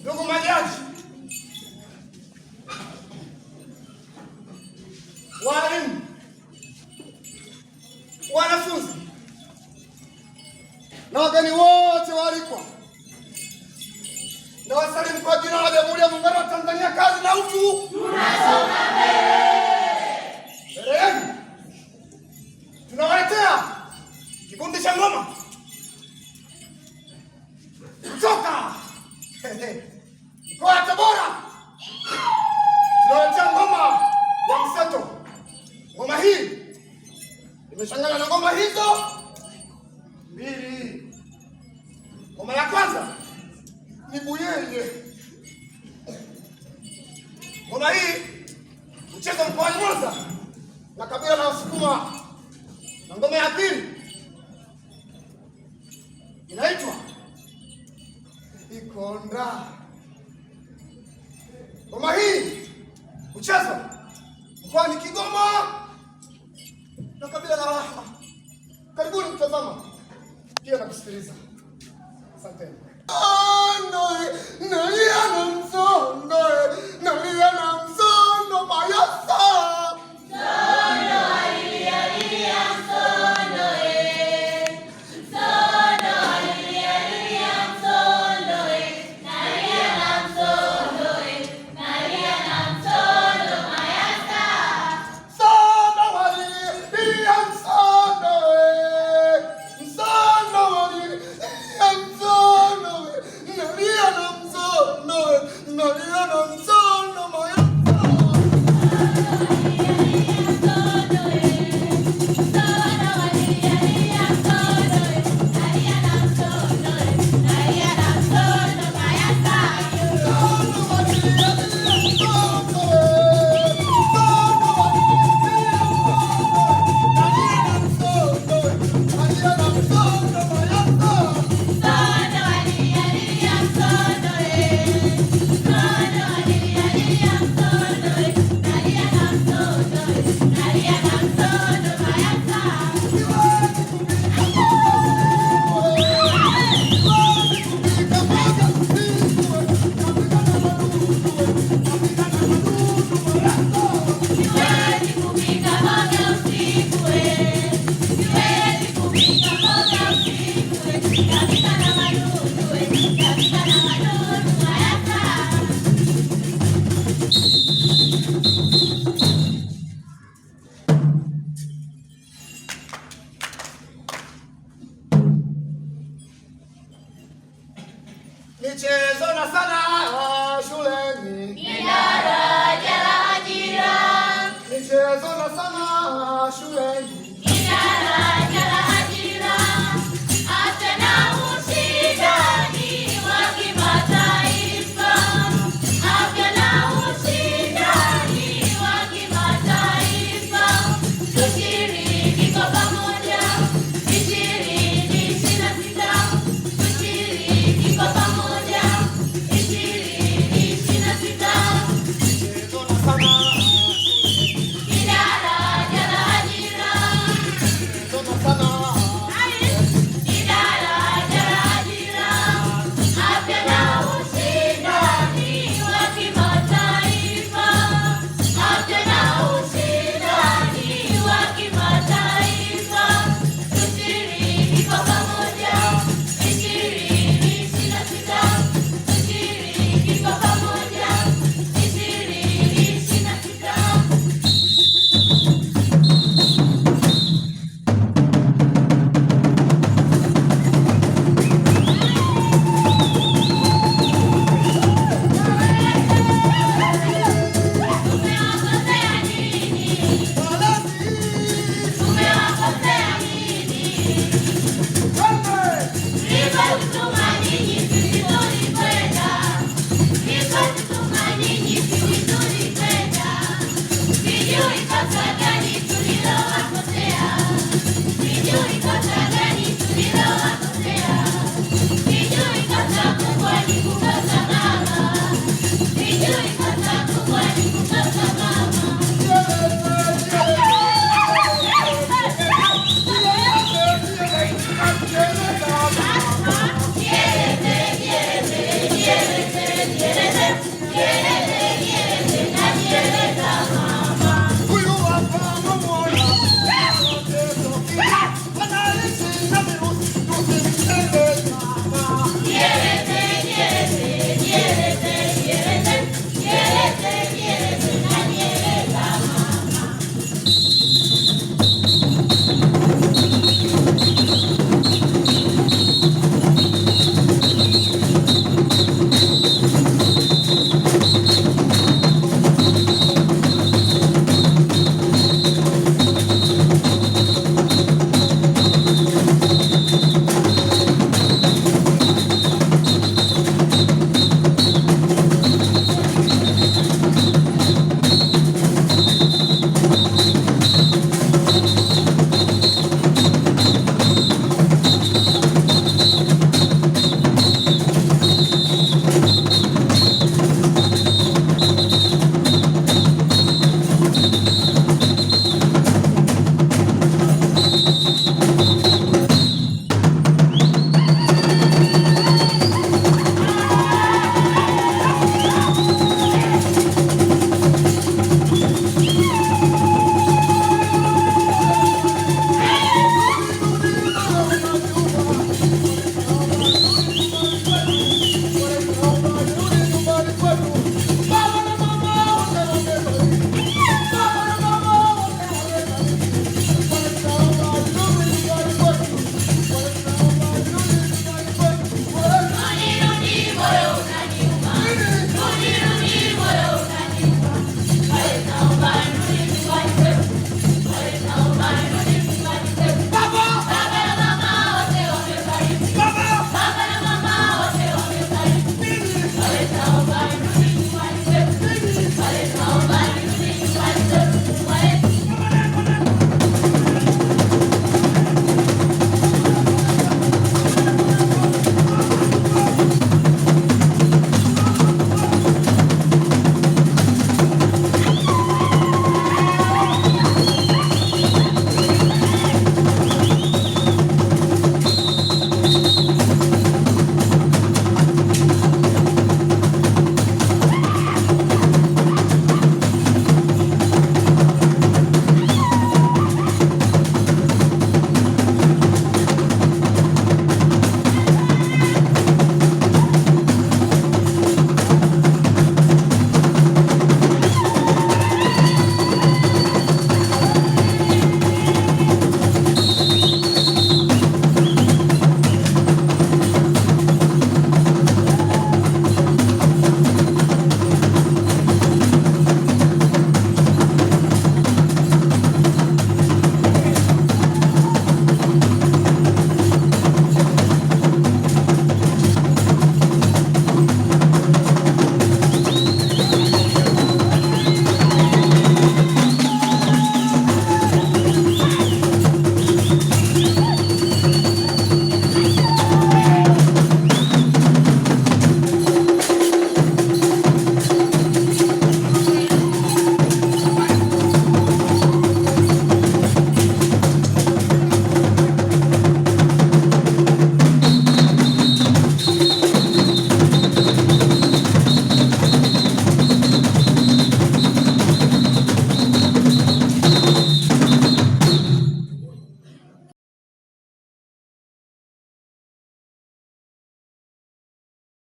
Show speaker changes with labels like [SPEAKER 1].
[SPEAKER 1] Ndugu majaji, walimu, wanafunzi na wageni wote waalikwa, na wasalimu kwa jina la Jamhuri ya Muungano wa Tanzania. Kazi na utu.
[SPEAKER 2] Tunasonga mbele.
[SPEAKER 1] Mbele yenu tunawaletea kikundi cha ngoma kutoka mkoa wa Tabora. Tunawaletea ngoma ya mseto. Ngoma hii imechanganywa na ngoma hizo mbili. Ngoma ya kwanza ni buyeye. Ngoma hii huchezwa mkoani Mwanza na kabila la Wasukuma, na ngoma ya pili inaitwa Ikonda. Ngoma hii huchezwa mkoani Kigoma na kabila la Waha. Karibuni kutazama pia na kusikiliza. Asante. Michezo na sanaa shuleni
[SPEAKER 2] ni daraja la ajira.
[SPEAKER 1] Michezo na sanaa shuleni
[SPEAKER 2] ni daraja la ajira. Hata na ushindani wa kimataifa. Hata na ushindani wa kimataifa. Tushiriki kwa pamoja. 2026. Tushiriki kwa pamoja.
[SPEAKER 1] Thank you.